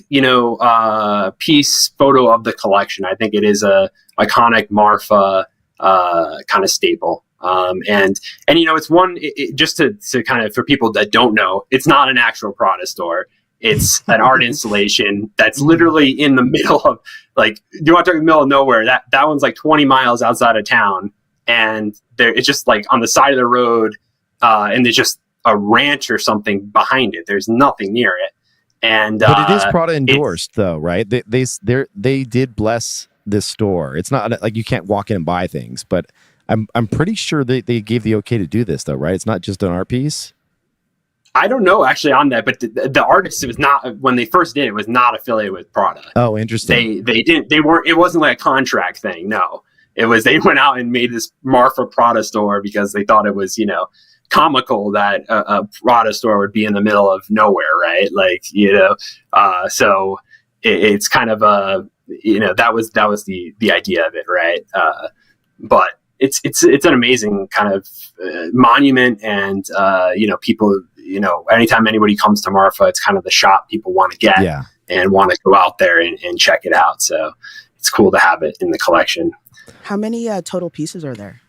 piece photo of the collection. I think it is a iconic Marfa kind of staple. And it's one, just to kind of, for people that don't know, it's not an actual Prada store. It's an art installation that's literally in the middle of, like, you want to talk in the middle of nowhere, that one's like 20 miles outside of town. And it's just like on the side of the road, and there's just a ranch or something behind it. There's nothing near it. And but it is Prada endorsed, though, right? They did bless this store. It's not like you can't walk in and buy things, but I'm pretty sure they gave the okay to do this, though, right? It's not just an art piece. I don't know actually on that, but the artist, it was not, when they first did it, was not affiliated with Prada. Oh, interesting. They weren't, it wasn't like a contract thing. No, it was, they went out and made this Marfa Prada store because they thought it was, comical that a Prada store would be in the middle of nowhere, right? Like, so it's kind of that was the idea of it, right? But it's an amazing kind of monument, and people, anytime anybody comes to Marfa, it's kind of the shop people want to get and want to go out there and check it out. So it's cool to have it in the collection. How many total pieces are there?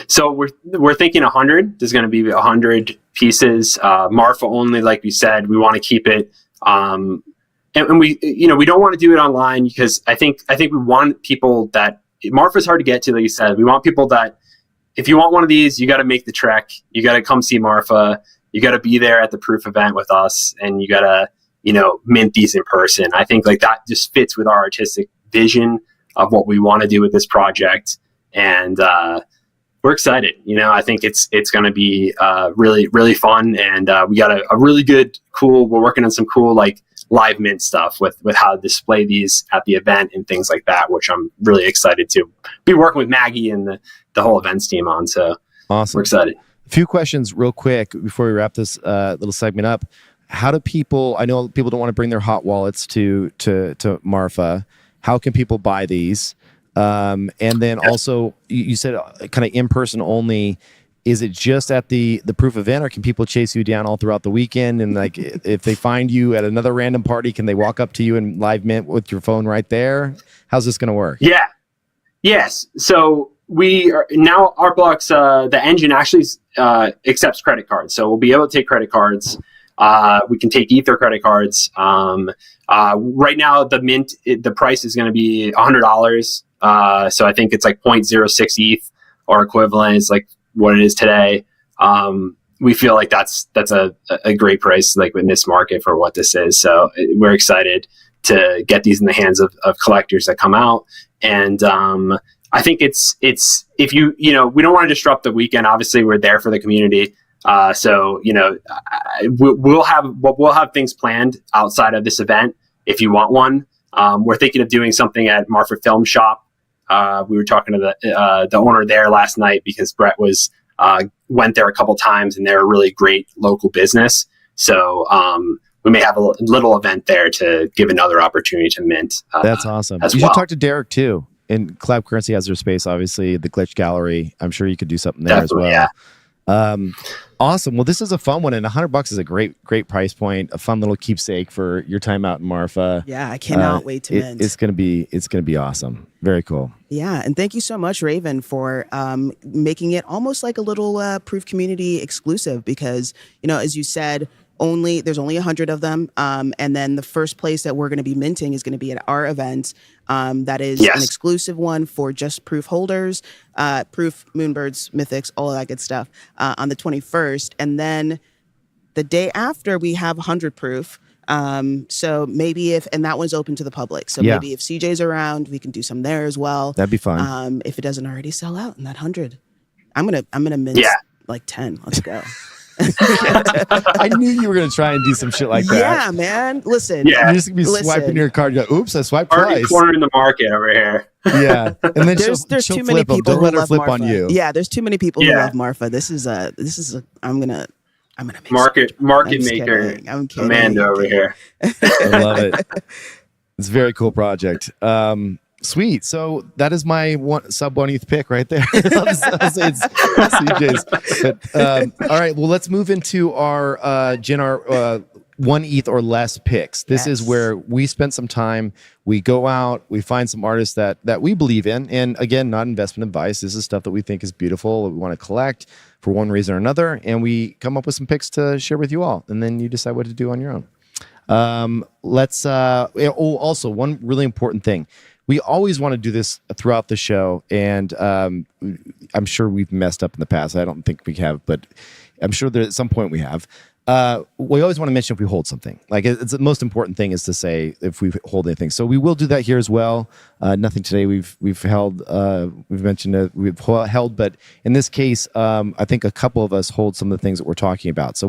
So we're thinking 100. There's going to be 100 pieces. Marfa only, like we said, we want to keep it. And we don't want to do it online because I think we want people that Marfa's hard to get to, like you said. We want people that, if you want one of these, you got to make the trek. You got to come see Marfa. You got to be there at the proof event with us, and you got to, mint these in person. I think like that just fits with our artistic vision of what we want to do with this project. And we're excited. I think it's going to be really, really fun. And we got a really good, cool, we're working on some cool like live mint stuff with how to display these at the event and things like that, which I'm really excited to be working with Maggie and the whole events team on. So awesome. We're excited. A few questions real quick before we wrap this little segment up. How do people, I know people don't want to bring their hot wallets to Marfa. How can people buy these? And then also, you said kind of in-person only. Is it just at the proof event, or can people chase you down all throughout the weekend? And like, if they find you at another random party, can they walk up to you and live mint with your phone right there? How's this going to work? Yeah. Yes. So we are now, Art Blocks, the engine actually accepts credit cards. So we'll be able to take credit cards. We can take Ether credit cards. Right now, the mint, the price is going to be $100. So I think it's like 0.06 ETH or equivalent is like what it is today. We feel like that's a great price, like in this market for what this is. So we're excited to get these in the hands of collectors that come out. And I think it's if we don't want to disrupt the weekend. Obviously, we're there for the community. So we'll have things planned outside of this event if you want one. We're thinking of doing something at Marfa Film Shop. We were talking to the owner there last night because Brett went there a couple times, and they're a really great local business. So we may have a little event there to give another opportunity to mint. That's awesome. You should talk to Derek too. And Collab Currency has their space, obviously, the Glitch Gallery. I'm sure you could do something there Definitely, as well. Yeah. Awesome. Well, this is a fun one, and $100 is a great price point. A fun little keepsake for your time out in Marfa. Yeah, I cannot wait to mint. It's gonna be awesome. Very cool. Yeah, and thank you so much, Raven, for making it almost like a little Proof community exclusive. Because as you said, there's only 100 of them, and then the first place that we're going to be minting is going to be at our event. That is an exclusive one for just Proof holders, Proof, Moonbirds, Mythics, all of that good stuff on the 21st. And then the day after, we have 100 Proof. So maybe and that one's open to the public. So maybe if CJ's around, we can do some there as well. That'd be fun. If it doesn't already sell out in that 100, I'm gonna mint like 10. Let's go. I knew you were going to try and do some shit like that. Yeah, man. Listen. Yeah. You're just going to be swiping your card. You're like, oops, I swiped Already twice. cornering the market over here. Yeah. And then there's she'll too many flip people Don't who let her love flip Marfa. on you. Yeah, there's too many people who love Marfa. This is I'm gonna make market maker kidding. I'm kidding. Amanda over here. I love it. It's a very cool project. Sweet. So that is my sub 1 ETH pick right there. I'll say it's CJ's. But, all right. Well, let's move into our 1 ETH or less picks. This is where we spend some time. We go out. We find some artists that we believe in. And again, not investment advice. This is stuff that we think is beautiful. We want to collect for one reason or another. And we come up with some picks to share with you all. And then you decide what to do on your own. Also, one really important thing. We always want to do this throughout the show, and I'm sure we've messed up in the past. I don't think we have, but I'm sure that at some point we have. We always want to mention if we hold something. Like it's the most important thing is to say if we hold anything. So we will do that here as well. Nothing today. We've held. We've mentioned it. We've held, but in this case, I think a couple of us hold some of the things that we're talking about. So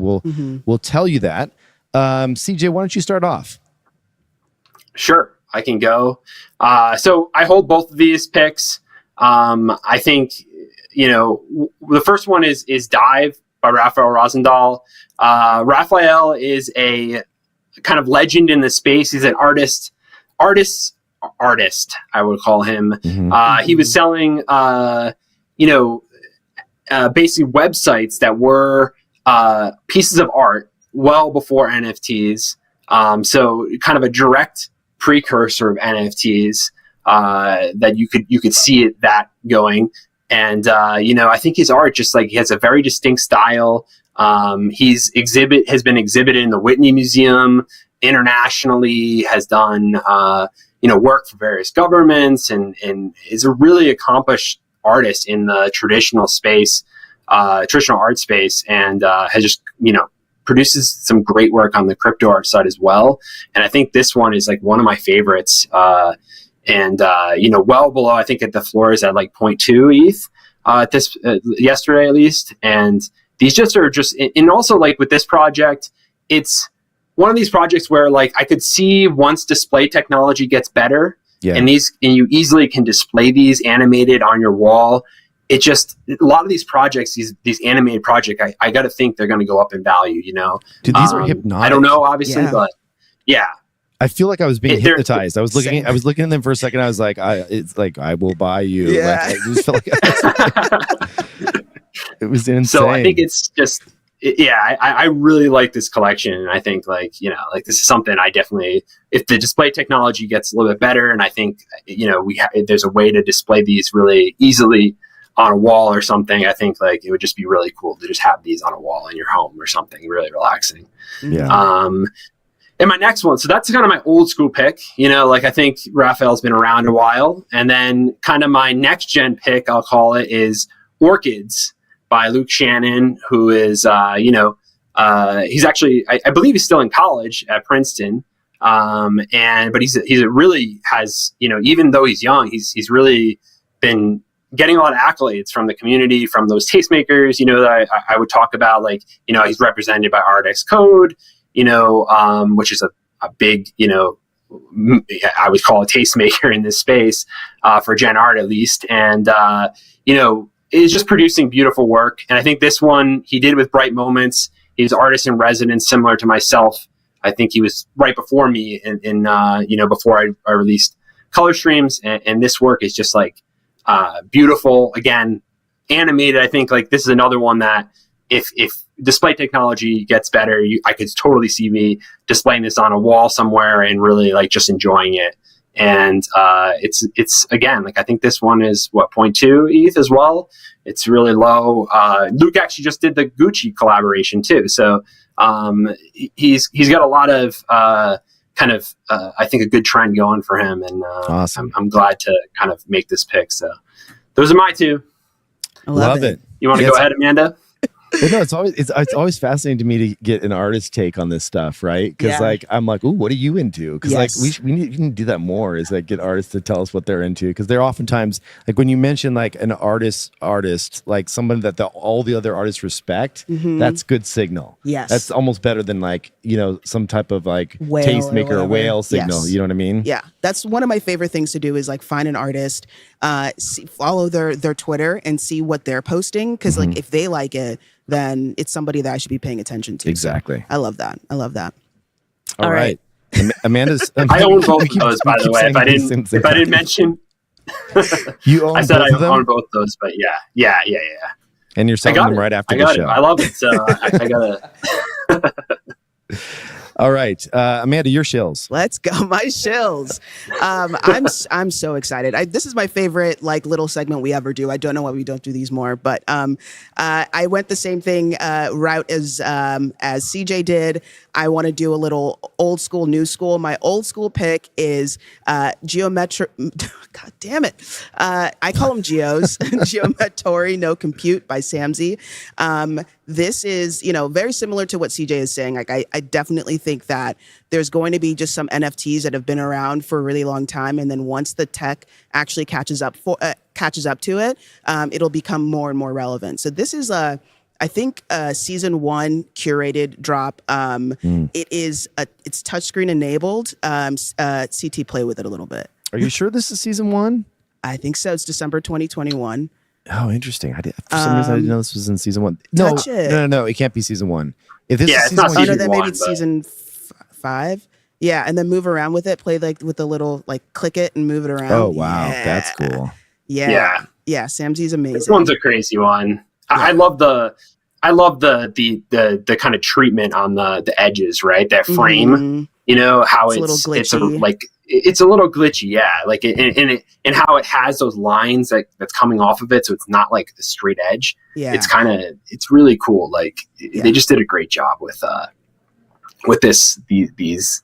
we'll tell you that. CJ, why don't you start off? Sure. I can go. So I hold both of these picks. I think, the first one is Dive by Raphael Rosendahl. Raphael is a kind of legend in the space. He's an artist, I would call him. Mm-hmm. He was selling, basically websites that were pieces of art well before NFTs. So kind of a direct precursor of NFTs that you could see it that going. And I think his art just like he has a very distinct style. Has been exhibited in the Whitney Museum internationally, has done work for various governments and is a really accomplished artist in the traditional art space, and has just, produces some great work on the crypto art side as well. And I think this one is like one of my favorites. And well below, I think at the floor is at like 0.2 ETH at this yesterday at least. And these and also like with this project, it's one of these projects where like I could see once display technology gets better, and you easily can display these animated on your wall. It just, a lot of these projects, these animated projects, I got to think they're going to go up in value, Dude, these are hypnotic. I don't know, obviously, but yeah. I feel like I was being hypnotized. I was looking at them for a second. I was like, I will buy you. Yeah. Like, I just felt like it was insane. So I think it's just, I really like this collection. And I think like this is something I definitely, if the display technology gets a little bit better, and I think, there's a way to display these really easily on a wall or something, I think like it would just be really cool to just have these on a wall in your home or something really relaxing. Yeah. And my next one, so that's kind of my old school pick, I think Raphael's been around a while. And then kind of my next gen pick, I'll call it, is Orchids by Luke Shannon, who is, he's actually, I believe he's still in college at Princeton. But he's really has, even though he's young, he's really been getting a lot of accolades from the community, from those tastemakers, that I would talk about, like, he's represented by Artx Code, which is a big, I would call a tastemaker in this space, for Gen Art at least. And, is just producing beautiful work. And I think this one he did with Bright Moments. He was artist in residence, similar to myself. I think he was right before me in before I released Color Streams. And this work is just like, beautiful, again, animated. I think like this is another one that if display technology gets better, I could totally see me displaying this on a wall somewhere and really like just enjoying it. And it's again, like I think this one is 0.2 ETH as well. It's really low. Luke actually just did the Gucci collaboration too, so he's got a lot of I think a good trend going for him, and awesome. I'm glad to kind of make this pick. So those are my two. I love it. You want to go ahead, Amanda? But no, it's always fascinating to me to get an artist's take on this stuff, right? Because like I'm like, ooh, what are you into? Because like we need to do that more. Is like get artists to tell us what they're into, because they're oftentimes like when you mention like an artist, like someone that all the other artists respect. That's good signal. Yes, that's almost better than like some type of like whale tastemaker or whale signal. Yes. You know what I mean? Yeah, that's one of my favorite things to do is like find an artist, follow their Twitter and see what they're posting, because like if they like it, then it's somebody that I should be paying attention to. Exactly. So I love that. All right. Amanda's. I own both of those, by the way. If I didn't mention, you own. I said both I of them? own both those, but yeah. And you're selling them right after the show. I love it. So I gotta. All right, Amanda, your shills. Let's go, my shills. I'm so excited. This is my favorite like little segment we ever do. I don't know why we don't do these more, but I went the same thing route as CJ did. I want to do a little old school, new school. My old school pick is Geometric. God damn it! I call them Geos. Geometry No Compute by Samzy. This is, very similar to what CJ is saying. Like, I definitely think that there's going to be just some NFTs that have been around for a really long time, and then once the tech actually catches up to it, it'll become more and more relevant. So this is I think season 1 curated drop. It's touchscreen enabled. CT, play with it a little bit. Are you sure this is season 1? I think so. It's December 2021. Oh, interesting. For some reason, I didn't know this was in season 1. No, it can't be season 1. If this is season 1, oh no, then maybe it's season 5. Yeah, and then move around with it. Play like with the little click it and move it around. Oh wow, that's cool. Yeah. Samzy's amazing. This one's a crazy one. Yeah. I love the kind of treatment on the edges, right? That frame. How it's a little glitchy, yeah. Like and how it has those lines that's coming off of it, so it's not like the straight edge. Yeah, it's really cool. Like they just did a great job with with these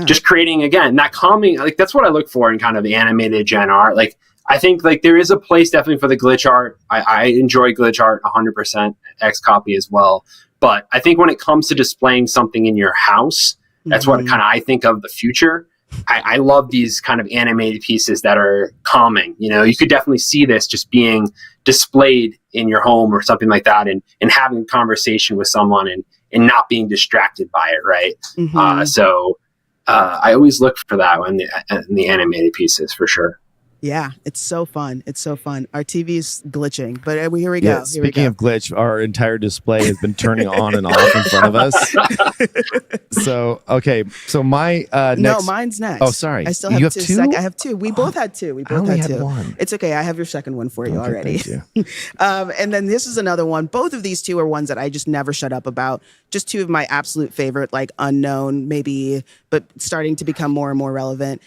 just creating, again, that calming, like that's what I look for in kind of animated gen art. Like I think like there is a place definitely for the glitch art. I enjoy glitch art 100%, X copy as well. But I think when it comes to displaying something in your house, that's what kind of I think of the future. I love these kind of animated pieces that are calming. You know, you could definitely see this just being displayed in your home or something like that, and having a conversation with someone and not being distracted by it, right? So I always look for that in the animated pieces for sure. Yeah, it's so fun. It's so fun. Our TV's glitching, but here we go. Yeah, speaking of glitch, our entire display has been turning on and off in front of us. So, okay. So my next... No, mine's next. Oh, sorry. I still have you have two. two? I have two. We both had two. I only had one. It's okay. I have your second one for you already. Thank you. And then this is another one. Both of these two are ones that I just never shut up about. Just two of my absolute favorite, like unknown, maybe, but starting to become more and more relevant.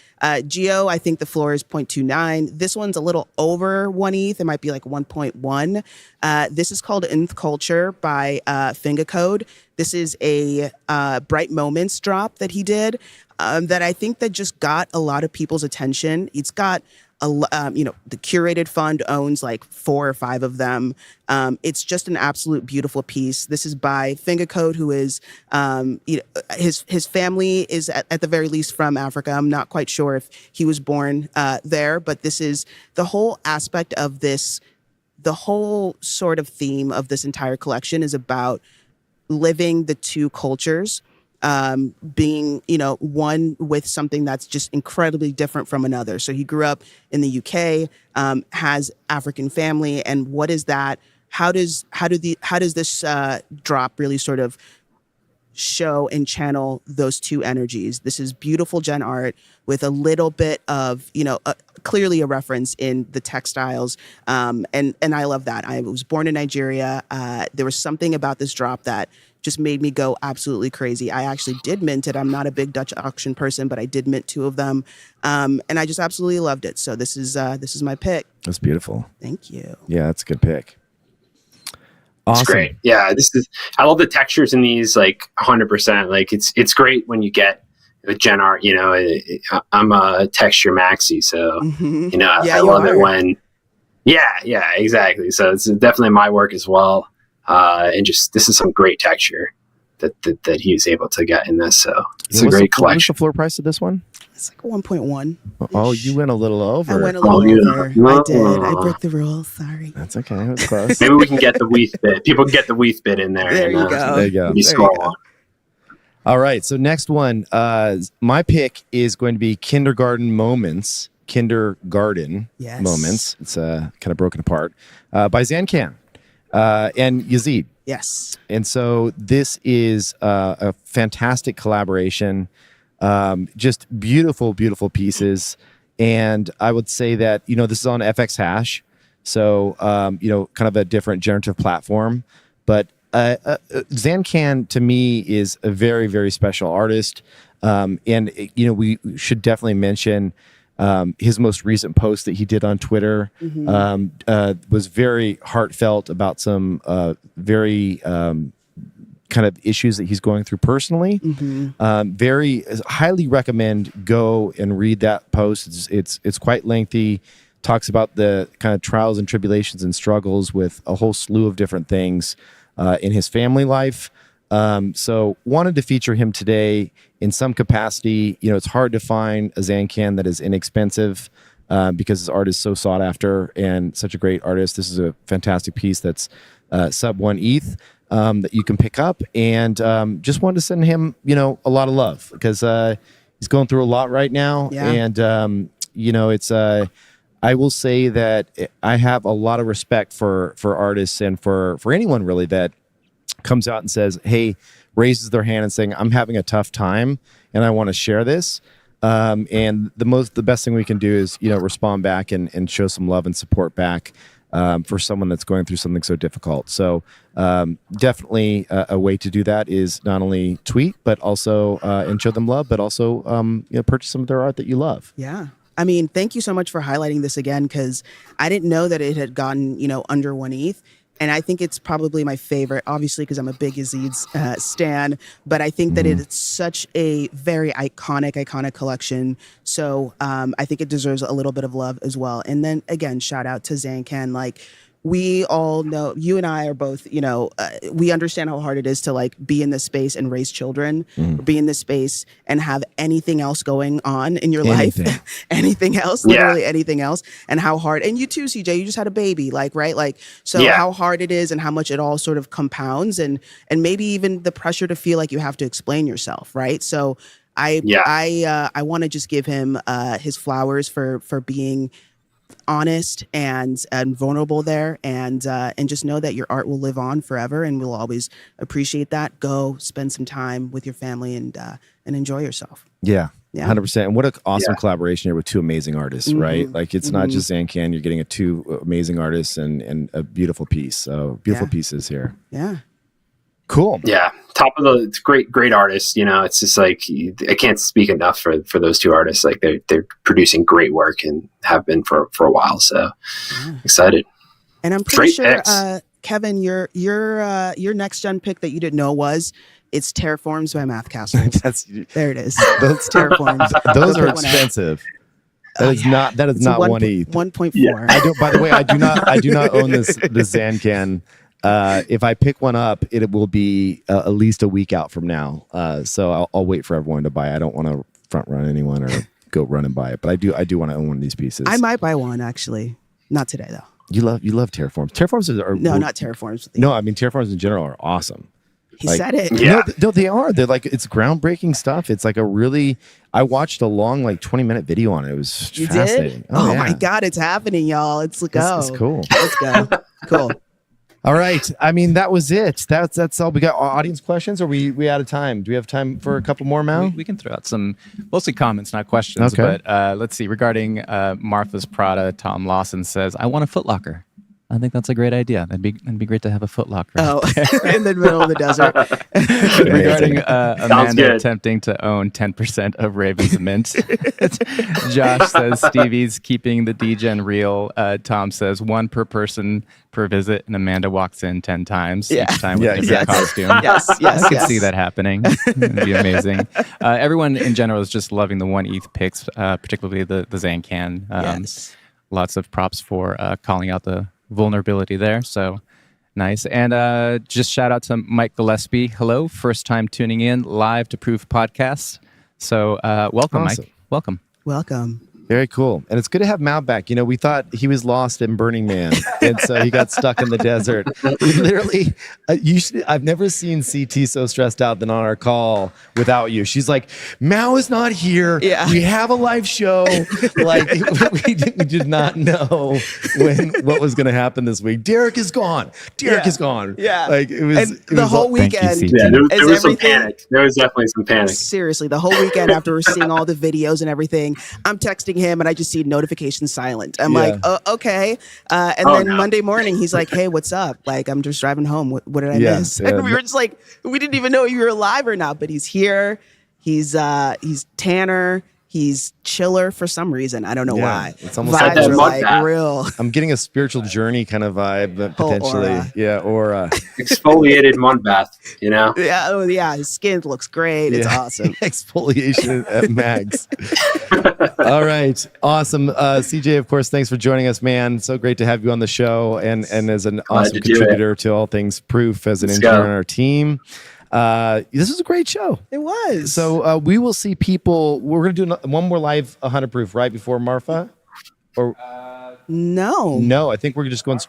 Geo, I think the floor is 0.29. This one's a little over 1 ETH. It might be like 1.1. This is called Nth Culture by Fingacode. This is a Bright Moments drop that he did that I think that just got a lot of people's attention. It's got the curated fund owns like 4 or 5 of them. It's just an absolute beautiful piece. This is by Fingacode, who is, his family is at the very least from Africa. I'm not quite sure if he was born there, but this is the whole aspect of this. The whole sort of theme of this entire collection is about living the two cultures. Being, one with something that's just incredibly different from another. So he grew up in the UK, has African family, and what is that? How does this drop really sort of show and channel those two energies? This is beautiful gen art with a little bit of, clearly a reference in the textiles. And I love that. I was born in Nigeria. There was something about this drop that just made me go absolutely crazy. I actually did mint it. I'm not a big Dutch auction person, but I did mint 2 of them. And I just absolutely loved it. So this is my pick. That's beautiful. Thank you. Yeah, that's a good pick. Awesome. It's great. Yeah, I love the textures in these, like 100%. Like it's great when you get with gen art. I'm a texture maxi, so I love it when. Yeah, exactly. So it's definitely my work as well. And just this is some great texture that he was able to get in this. So it's a great collection. What's the floor price of this one? It's like 1.1. Oh, you went a little over. I went a little over. I did. I broke the rules. Sorry. That's okay. It was close. Maybe we can get the WEAF bit. People can get the WEAF bit in there. There you go. There you go. There you go. All right. So next one, my pick is going to be Kindergarten Moments. Kindergarten Moments. It's kind of broken apart by Zancan. And Yazid. Yes. And so this is a fantastic collaboration. Just beautiful, beautiful pieces. And I would say that, this is on FX Hash. So, kind of a different generative platform. But Zancan, to me, is a very, very special artist. And, we should definitely mention his most recent post that he did on Twitter was very heartfelt about some very kind of issues that he's going through personally. Very highly recommend go and read that post. It's quite lengthy. Talks about the kind of trials and tribulations and struggles with a whole slew of different things in his family life. So wanted to feature him today in some capacity. It's hard to find a Zancan that is inexpensive because his art is so sought after and such a great artist. This is a fantastic piece that's sub 1 ETH that you can pick up, and just wanted to send him, a lot of love because he's going through a lot right now. Yeah. And, it's I will say that I have a lot of respect for artists and for anyone really that comes out and says, hey, raises their hand and saying, I'm having a tough time and I want to share this. And the best thing we can do is, respond back and show some love and support back for someone that's going through something so difficult. So definitely a way to do that is not only tweet, but also and show them love, but also purchase some of their art that you love. Yeah. I mean, thank you so much for highlighting this again, because I didn't know that it had gotten, under 1 ETH. and I think it's probably my favorite, obviously, because I'm a big Yazid's stan, but I think that it's such a very iconic collection. So I think it deserves a little bit of love as well. And then, again, shout out to Zancan. Like, we all know, you and I are both, we understand how hard it is to like be in this space and raise children, or be in this space and have anything else going on in your life, anything else, literally anything else, and how hard. And you too, CJ, you just had a baby, like, right? Like, so how hard it is and how much it all sort of compounds, and maybe even the pressure to feel like you have to explain yourself, right? So I want to just give him his flowers for being honest and vulnerable there, and just know that your art will live on forever, and we'll always appreciate that. Go spend some time with your family and enjoy yourself. Yeah. 100%. And what an awesome collaboration here with two amazing artists, right? Like, it's not just Zancan, you're getting two amazing artists and a beautiful piece. So beautiful pieces here. Yeah. Cool. Yeah. Top of it's great artists. It's just like, I can't speak enough for those two artists. Like, they're producing great work and have been for a while. So excited. And I'm pretty sure, Kevin, your next gen pick that you didn't know it's Terraforms by Math Castle. There it is. Those Terraforms. Those are expensive. That is not 1 ETH. 1.4. Yeah. By the way, I do not own the Zancan. If I pick one up, it will be at least a week out from now. So I'll wait for everyone to buy it. I don't want to front run anyone or go run and buy it, but I do want to own one of these pieces. I might buy one, actually. Not today, though. You love Terraforms. Terraforms are no, not Terraforms. No, I mean, Terraforms in general are awesome. He said it. Yeah. No, they are. They're like, it's groundbreaking stuff. It's like I watched a long, 20-minute video on it. It was fascinating. Did? Oh my God, it's happening, y'all. Let's go. It's cool. Let's go. Cool. All right. I mean, that was it. That's all. We got audience questions, or we out of time? Do we have time for a couple more, Mal? We can throw out some mostly comments, not questions. Okay. But let's see. Regarding Marfa's Prada, Tom Lawson says, "I want a Foot Locker." I think that's a great idea. That'd be great to have a Foot Locker. Oh, in the middle of the desert. Regarding Amanda attempting to own 10% of Raven's Mint, Josh says Stevie's keeping the DGen real. Tom says 1 per person per visit, and Amanda walks in 10 times each time with a different costume. Yes. I could see that happening. It'd be amazing. Everyone in general is just loving the 1 ETH picks, particularly the Zancan. Lots of props for calling out the vulnerability there, so nice. And just shout out to Mike Gillespie. Hello, first time tuning in live to Proof Podcasts. So welcome, awesome. Mike. Welcome. Very cool. And it's good to have Mal back. We thought he was lost in Burning Man, and so he got stuck in the desert. We literally, I've never seen CT so stressed out than on our call without you. She's like, Mal is not here. Yeah. We have a live show. We did not know what was going to happen this week. Derek is gone. Is gone. Yeah. It was the whole weekend. There was some panic. There was definitely some panic. Seriously, the whole weekend after we're seeing all the videos and everything, I'm texting him and I just see notifications silent. I'm like, oh, okay. And then Monday morning, he's like, hey, what's up? Like, I'm just driving home. What did I miss? And we were just like, we didn't even know if you were alive or not, but he's here. He's Tanner. He's chiller for some reason. I don't know why. It's almost vibes are like real. I'm getting a spiritual journey kind of vibe, but potentially. Aura. Yeah, aura. Exfoliated mud bath, Yeah. Oh, yeah. His skin looks great. It's awesome. Exfoliation at max. All right. Awesome. CJ, of course, thanks for joining us, man. So great to have you on the show and as an awesome contributor to all things Proof as an engineer on our team. This was a great show. It was. So we will see people. We're going to do one more live 100 Proof right before Marfa. Or no, I think we're just going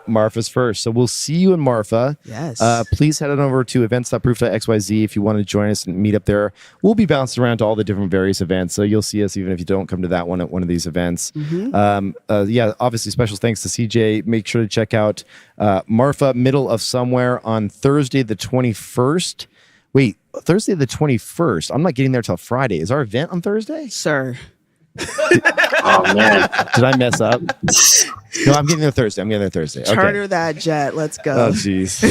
Marfa's first. So we'll see you in Marfa. Yes. Please head on over to events.proof.xyz if you want to join us and meet up there. We'll be bouncing around to all the different various events, so you'll see us even if you don't come to that one at one of these events. Obviously special thanks to CJ. Make sure to check out Marfa Middle of Somewhere on Thursday the 21st. Wait, Thursday the 21st. I'm not getting there till Friday. Is our event on Thursday? Sir. Oh, man. Did I mess up? No, I'm getting there Thursday. Charter that jet. Let's go. Oh, jeez.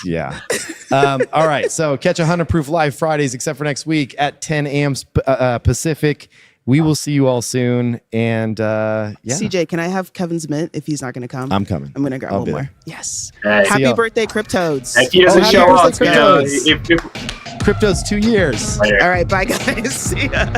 Yeah. All right. So catch 100 Proof live Fridays, except for next week at 10 a.m. Pacific. we will see you all soon. And yeah. CJ, can I have Kevin's mint if he's not going to come? I'm coming. I'm going to grab I'll one be more. there. Yes. Hey. Happy birthday, Cryptodes. If he doesn't happy show up, birthday, you know, Cryptos. Crypto's 2 years. later. All right. Bye, guys. See ya.